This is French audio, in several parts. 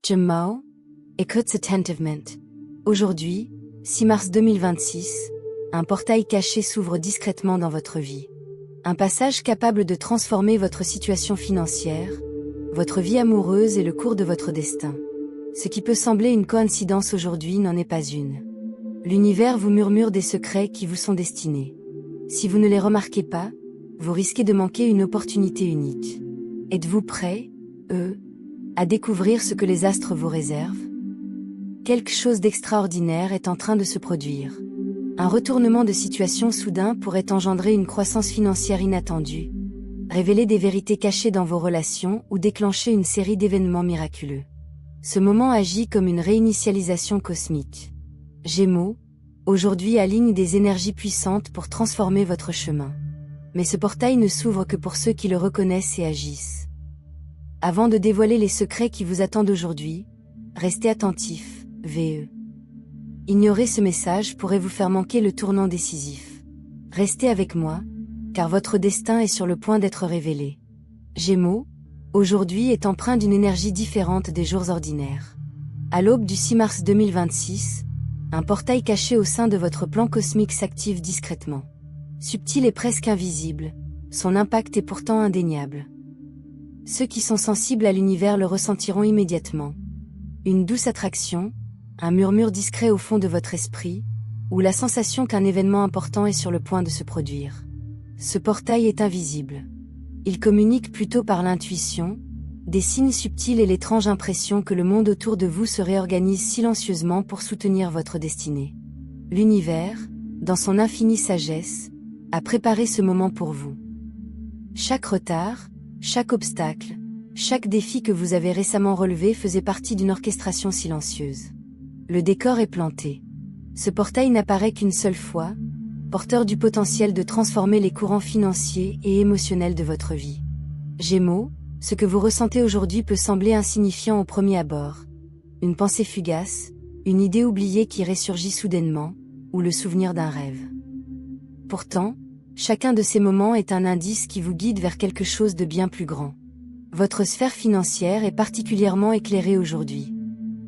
Gemao, écoute attentivement. Aujourd'hui, 6 mars 2026, un portail caché s'ouvre discrètement dans votre vie. Un passage capable de transformer votre situation financière, votre vie amoureuse et le cours de votre destin. Ce qui peut sembler une coïncidence aujourd'hui n'en est pas une. L'univers vous murmure des secrets qui vous sont destinés. Si vous ne les remarquez pas, vous risquez de manquer une opportunité unique. Êtes-vous prêt, à découvrir ce que les astres vous réservent? Quelque chose d'extraordinaire est en train de se produire. Un retournement de situation soudain pourrait engendrer une croissance financière inattendue, révéler des vérités cachées dans vos relations ou déclencher une série d'événements miraculeux. Ce moment agit comme une réinitialisation cosmique. Gémeaux, aujourd'hui aligne des énergies puissantes pour transformer votre chemin. Mais ce portail ne s'ouvre que pour ceux qui le reconnaissent et agissent. Avant de dévoiler les secrets qui vous attendent aujourd'hui, restez attentifs, VE. Ignorer ce message pourrait vous faire manquer le tournant décisif. Restez avec moi, car votre destin est sur le point d'être révélé. Gémeaux, aujourd'hui est empreint d'une énergie différente des jours ordinaires. À l'aube du 6 mars 2026, un portail caché au sein de votre plan cosmique s'active discrètement. Subtil et presque invisible, son impact est pourtant indéniable. Ceux qui sont sensibles à l'univers le ressentiront immédiatement. Une douce attraction, un murmure discret au fond de votre esprit, ou la sensation qu'un événement important est sur le point de se produire. Ce portail est invisible. Il communique plutôt par l'intuition, des signes subtils et l'étrange impression que le monde autour de vous se réorganise silencieusement pour soutenir votre destinée. L'univers, dans son infinie sagesse, a préparé ce moment pour vous. Chaque retard, chaque obstacle, chaque défi que vous avez récemment relevé faisait partie d'une orchestration silencieuse. Le décor est planté. Ce portail n'apparaît qu'une seule fois, porteur du potentiel de transformer les courants financiers et émotionnels de votre vie. Gémeaux, ce que vous ressentez aujourd'hui peut sembler insignifiant au premier abord. Une pensée fugace, une idée oubliée qui ressurgit soudainement, ou le souvenir d'un rêve. Pourtant, chacun de ces moments est un indice qui vous guide vers quelque chose de bien plus grand. Votre sphère financière est particulièrement éclairée aujourd'hui.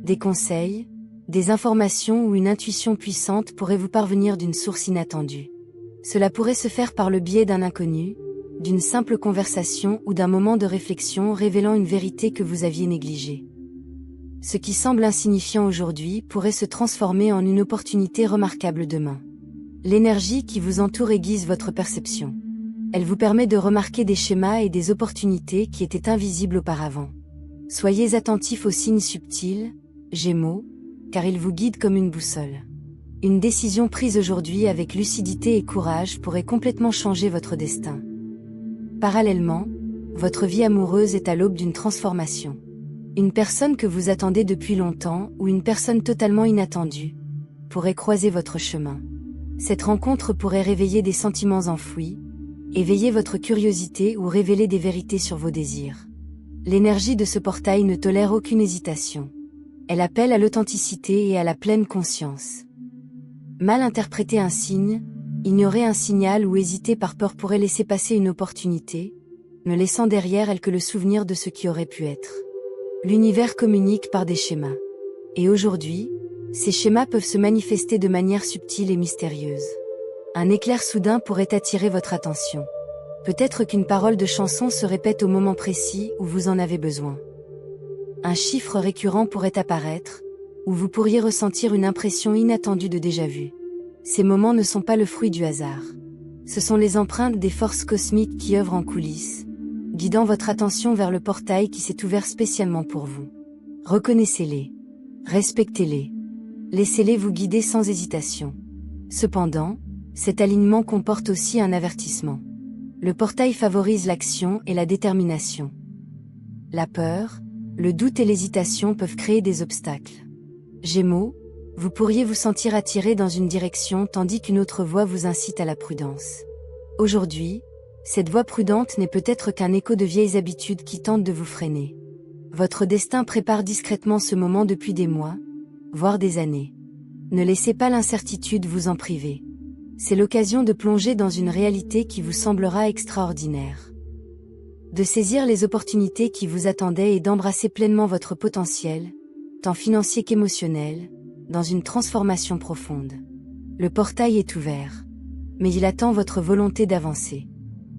Des conseils, des informations ou une intuition puissante pourraient vous parvenir d'une source inattendue. Cela pourrait se faire par le biais d'un inconnu, d'une simple conversation ou d'un moment de réflexion révélant une vérité que vous aviez négligée. Ce qui semble insignifiant aujourd'hui pourrait se transformer en une opportunité remarquable demain. L'énergie qui vous entoure aiguise votre perception. Elle vous permet de remarquer des schémas et des opportunités qui étaient invisibles auparavant. Soyez attentifs aux signes subtils, Gémeaux, car ils vous guident comme une boussole. Une décision prise aujourd'hui avec lucidité et courage pourrait complètement changer votre destin. Parallèlement, votre vie amoureuse est à l'aube d'une transformation. Une personne que vous attendez depuis longtemps ou une personne totalement inattendue pourrait croiser votre chemin. Cette rencontre pourrait réveiller des sentiments enfouis, éveiller votre curiosité ou révéler des vérités sur vos désirs. L'énergie de ce portail ne tolère aucune hésitation. Elle appelle à l'authenticité et à la pleine conscience. Mal interpréter un signe, ignorer un signal ou hésiter par peur pourrait laisser passer une opportunité, ne laissant derrière elle que le souvenir de ce qui aurait pu être. L'univers communique par des schémas. Et aujourd'hui, ces schémas peuvent se manifester de manière subtile et mystérieuse. Un éclair soudain pourrait attirer votre attention. Peut-être qu'une parole de chanson se répète au moment précis où vous en avez besoin. Un chiffre récurrent pourrait apparaître, ou vous pourriez ressentir une impression inattendue de déjà-vu. Ces moments ne sont pas le fruit du hasard. Ce sont les empreintes des forces cosmiques qui œuvrent en coulisses, guidant votre attention vers le portail qui s'est ouvert spécialement pour vous. Reconnaissez-les. Respectez-les. Laissez-les vous guider sans hésitation. Cependant, cet alignement comporte aussi un avertissement. Le portail favorise l'action et la détermination. La peur, le doute et l'hésitation peuvent créer des obstacles. Gémeaux, vous pourriez vous sentir attiré dans une direction tandis qu'une autre voie vous incite à la prudence. Aujourd'hui, cette voie prudente n'est peut-être qu'un écho de vieilles habitudes qui tentent de vous freiner. Votre destin prépare discrètement ce moment depuis des mois, voire des années. Ne laissez pas l'incertitude vous en priver. C'est l'occasion de plonger dans une réalité qui vous semblera extraordinaire. De saisir les opportunités qui vous attendaient et d'embrasser pleinement votre potentiel, tant financier qu'émotionnel, dans une transformation profonde. Le portail est ouvert. Mais il attend votre volonté d'avancer.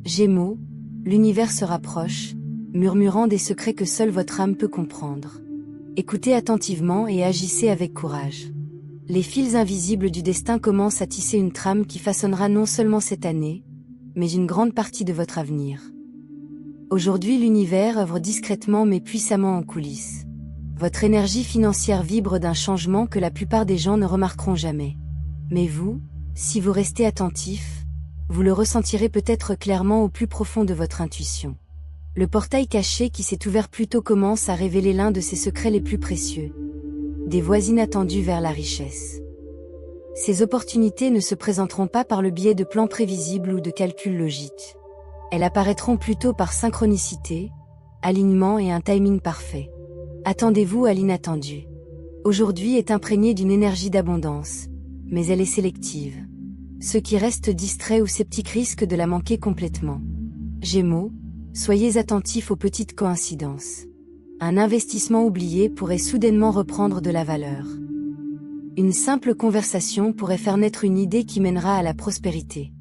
Gémeaux, l'univers se rapproche, murmurant des secrets que seule votre âme peut comprendre. Écoutez attentivement et agissez avec courage. Les fils invisibles du destin commencent à tisser une trame qui façonnera non seulement cette année, mais une grande partie de votre avenir. Aujourd'hui, l'univers œuvre discrètement mais puissamment en coulisses. Votre énergie financière vibre d'un changement que la plupart des gens ne remarqueront jamais. Mais vous, si vous restez attentif, vous le ressentirez peut-être clairement au plus profond de votre intuition. Le portail caché qui s'est ouvert plus tôt commence à révéler l'un de ses secrets les plus précieux. Des voies inattendues vers la richesse. Ces opportunités ne se présenteront pas par le biais de plans prévisibles ou de calculs logiques. Elles apparaîtront plutôt par synchronicité, alignement et un timing parfait. Attendez-vous à l'inattendu. Aujourd'hui est imprégné d'une énergie d'abondance, mais elle est sélective. Ceux qui restent distraits ou sceptiques risquent de la manquer complètement. Gémeaux, soyez attentifs aux petites coïncidences. Un investissement oublié pourrait soudainement reprendre de la valeur. Une simple conversation pourrait faire naître une idée qui mènera à la prospérité.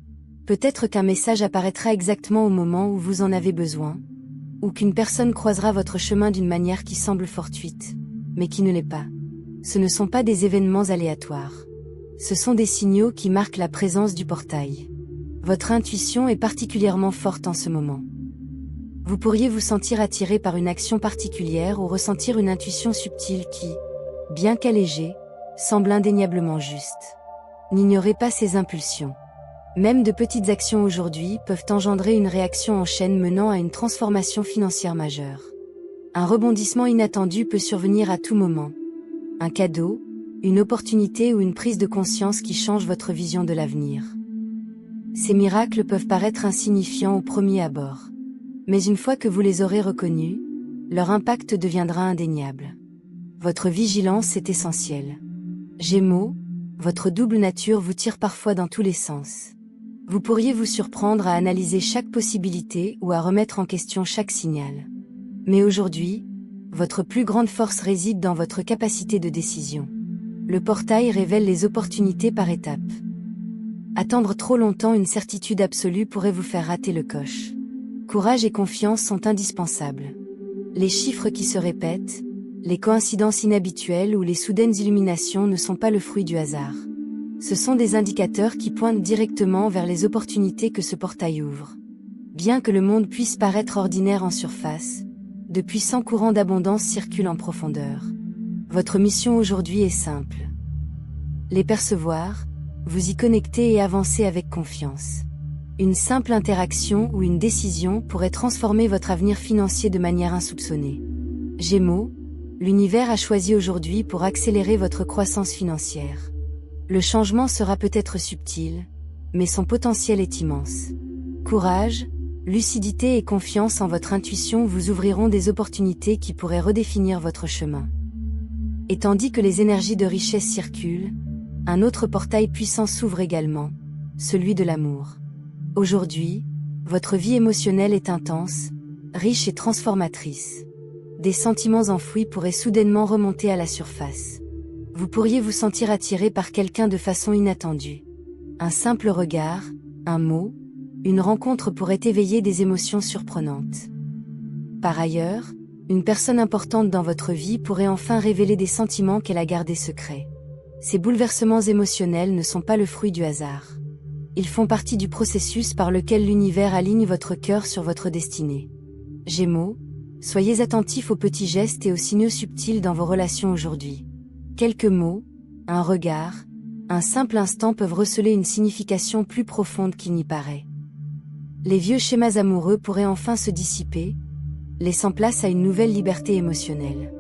Peut-être qu'un message apparaîtra exactement au moment où vous en avez besoin, ou qu'une personne croisera votre chemin d'une manière qui semble fortuite, mais qui ne l'est pas. Ce ne sont pas des événements aléatoires. Ce sont des signaux qui marquent la présence du portail. Votre intuition est particulièrement forte en ce moment. Vous pourriez vous sentir attiré par une action particulière ou ressentir une intuition subtile qui, bien qu'allégée, semble indéniablement juste. N'ignorez pas ces impulsions. Même de petites actions aujourd'hui peuvent engendrer une réaction en chaîne menant à une transformation financière majeure. Un rebondissement inattendu peut survenir à tout moment. Un cadeau, une opportunité ou une prise de conscience qui change votre vision de l'avenir. Ces miracles peuvent paraître insignifiants au premier abord. Mais une fois que vous les aurez reconnus, leur impact deviendra indéniable. Votre vigilance est essentielle. Gémeaux, votre double nature vous tire parfois dans tous les sens. Vous pourriez vous surprendre à analyser chaque possibilité ou à remettre en question chaque signal. Mais aujourd'hui, votre plus grande force réside dans votre capacité de décision. Le portail révèle les opportunités par étapes. Attendre trop longtemps une certitude absolue pourrait vous faire rater le coche. Courage et confiance sont indispensables. Les chiffres qui se répètent, les coïncidences inhabituelles ou les soudaines illuminations ne sont pas le fruit du hasard. Ce sont des indicateurs qui pointent directement vers les opportunités que ce portail ouvre. Bien que le monde puisse paraître ordinaire en surface, de puissants courants d'abondance circulent en profondeur. Votre mission aujourd'hui est simple. Les percevoir, vous y connecter et avancer avec confiance. Une simple interaction ou une décision pourrait transformer votre avenir financier de manière insoupçonnée. Gémeaux, l'univers a choisi aujourd'hui pour accélérer votre croissance financière. Le changement sera peut-être subtil, mais son potentiel est immense. Courage, lucidité et confiance en votre intuition vous ouvriront des opportunités qui pourraient redéfinir votre chemin. Et tandis que les énergies de richesse circulent, un autre portail puissant s'ouvre également, celui de l'amour. Aujourd'hui, votre vie émotionnelle est intense, riche et transformatrice. Des sentiments enfouis pourraient soudainement remonter à la surface. Vous pourriez vous sentir attiré par quelqu'un de façon inattendue. Un simple regard, un mot, une rencontre pourrait éveiller des émotions surprenantes. Par ailleurs, une personne importante dans votre vie pourrait enfin révéler des sentiments qu'elle a gardés secrets. Ces bouleversements émotionnels ne sont pas le fruit du hasard. Ils font partie du processus par lequel l'univers aligne votre cœur sur votre destinée. Gémeaux, soyez attentifs aux petits gestes et aux signaux subtils dans vos relations aujourd'hui. Quelques mots, un regard, un simple instant peuvent receler une signification plus profonde qu'il n'y paraît. Les vieux schémas amoureux pourraient enfin se dissiper, laissant place à une nouvelle liberté émotionnelle.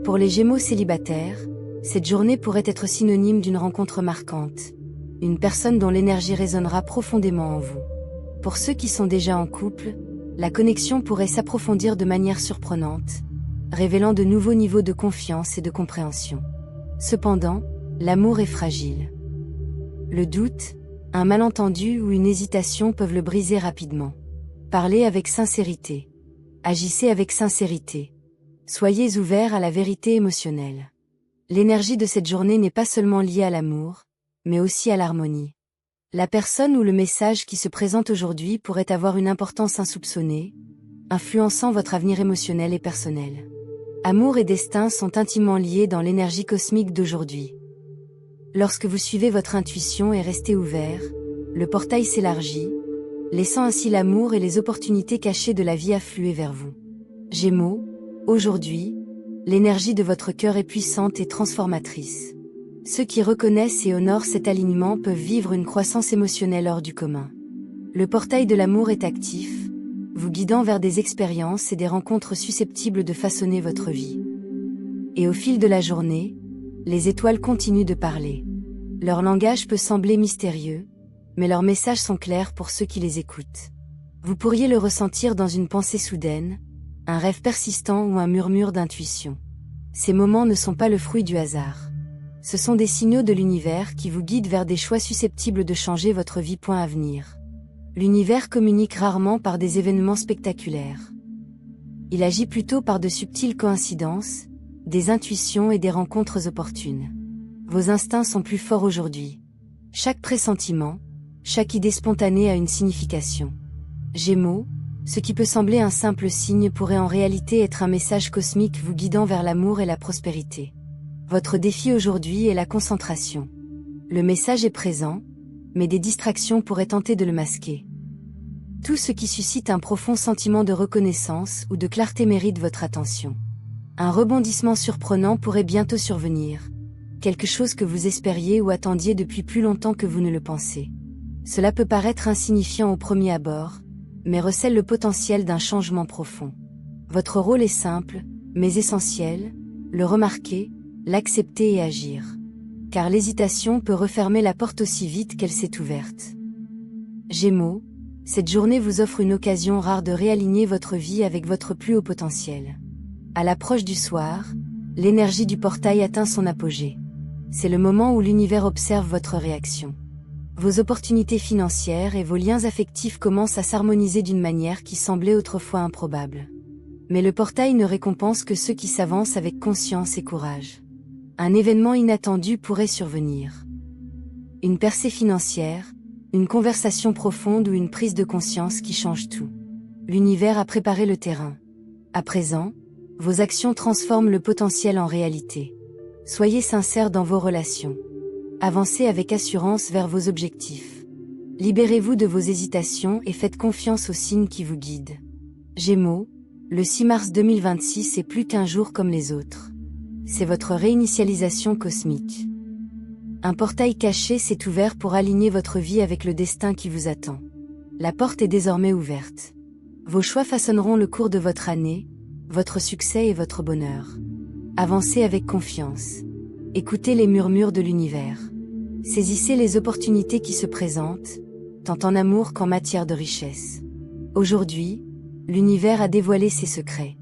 Pour les Gémeaux célibataires, cette journée pourrait être synonyme d'une rencontre marquante, une personne dont l'énergie résonnera profondément en vous. Pour ceux qui sont déjà en couple, la connexion pourrait s'approfondir de manière surprenante, révélant de nouveaux niveaux de confiance et de compréhension. Cependant, l'amour est fragile. Le doute, un malentendu ou une hésitation peuvent le briser rapidement. Parlez avec sincérité. Agissez avec sincérité. Soyez ouverts à la vérité émotionnelle. L'énergie de cette journée n'est pas seulement liée à l'amour, mais aussi à l'harmonie. La personne ou le message qui se présente aujourd'hui pourrait avoir une importance insoupçonnée, influençant votre avenir émotionnel et personnel. Amour et destin sont intimement liés dans l'énergie cosmique d'aujourd'hui. Lorsque vous suivez votre intuition et restez ouvert, le portail s'élargit, laissant ainsi l'amour et les opportunités cachées de la vie affluer vers vous. Gémeaux, aujourd'hui, l'énergie de votre cœur est puissante et transformatrice. Ceux qui reconnaissent et honorent cet alignement peuvent vivre une croissance émotionnelle hors du commun. Le portail de l'amour est actif, vous guidant vers des expériences et des rencontres susceptibles de façonner votre vie. Et au fil de la journée, les étoiles continuent de parler. Leur langage peut sembler mystérieux, mais leurs messages sont clairs pour ceux qui les écoutent. Vous pourriez le ressentir dans une pensée soudaine, un rêve persistant ou un murmure d'intuition. Ces moments ne sont pas le fruit du hasard. Ce sont des signaux de l'univers qui vous guident vers des choix susceptibles de changer votre vie. À venir. L'univers communique rarement par des événements spectaculaires. Il agit plutôt par de subtiles coïncidences, des intuitions et des rencontres opportunes. Vos instincts sont plus forts aujourd'hui. Chaque pressentiment, chaque idée spontanée a une signification. Gémeaux, ce qui peut sembler un simple signe pourrait en réalité être un message cosmique vous guidant vers l'amour et la prospérité. Votre défi aujourd'hui est la concentration. Le message est présent, mais des distractions pourraient tenter de le masquer. Tout ce qui suscite un profond sentiment de reconnaissance ou de clarté mérite votre attention. Un rebondissement surprenant pourrait bientôt survenir, quelque chose que vous espériez ou attendiez depuis plus longtemps que vous ne le pensez. Cela peut paraître insignifiant au premier abord, mais recèle le potentiel d'un changement profond. Votre rôle est simple, mais essentiel, le remarquer, l'accepter et agir. Car l'hésitation peut refermer la porte aussi vite qu'elle s'est ouverte. Gémeaux, cette journée vous offre une occasion rare de réaligner votre vie avec votre plus haut potentiel. À l'approche du soir, l'énergie du portail atteint son apogée. C'est le moment où l'univers observe votre réaction. Vos opportunités financières et vos liens affectifs commencent à s'harmoniser d'une manière qui semblait autrefois improbable. Mais le portail ne récompense que ceux qui s'avancent avec conscience et courage. Un événement inattendu pourrait survenir. Une percée financière, une conversation profonde ou une prise de conscience qui change tout. L'univers a préparé le terrain. À présent, vos actions transforment le potentiel en réalité. Soyez sincères dans vos relations. Avancez avec assurance vers vos objectifs. Libérez-vous de vos hésitations et faites confiance aux signes qui vous guident. Gémeaux, le 6 mars 2026 est plus qu'un jour comme les autres. C'est votre réinitialisation cosmique. Un portail caché s'est ouvert pour aligner votre vie avec le destin qui vous attend. La porte est désormais ouverte. Vos choix façonneront le cours de votre année, votre succès et votre bonheur. Avancez avec confiance. Écoutez les murmures de l'univers. Saisissez les opportunités qui se présentent, tant en amour qu'en matière de richesse. Aujourd'hui, l'univers a dévoilé ses secrets.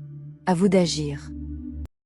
À vous d'agir.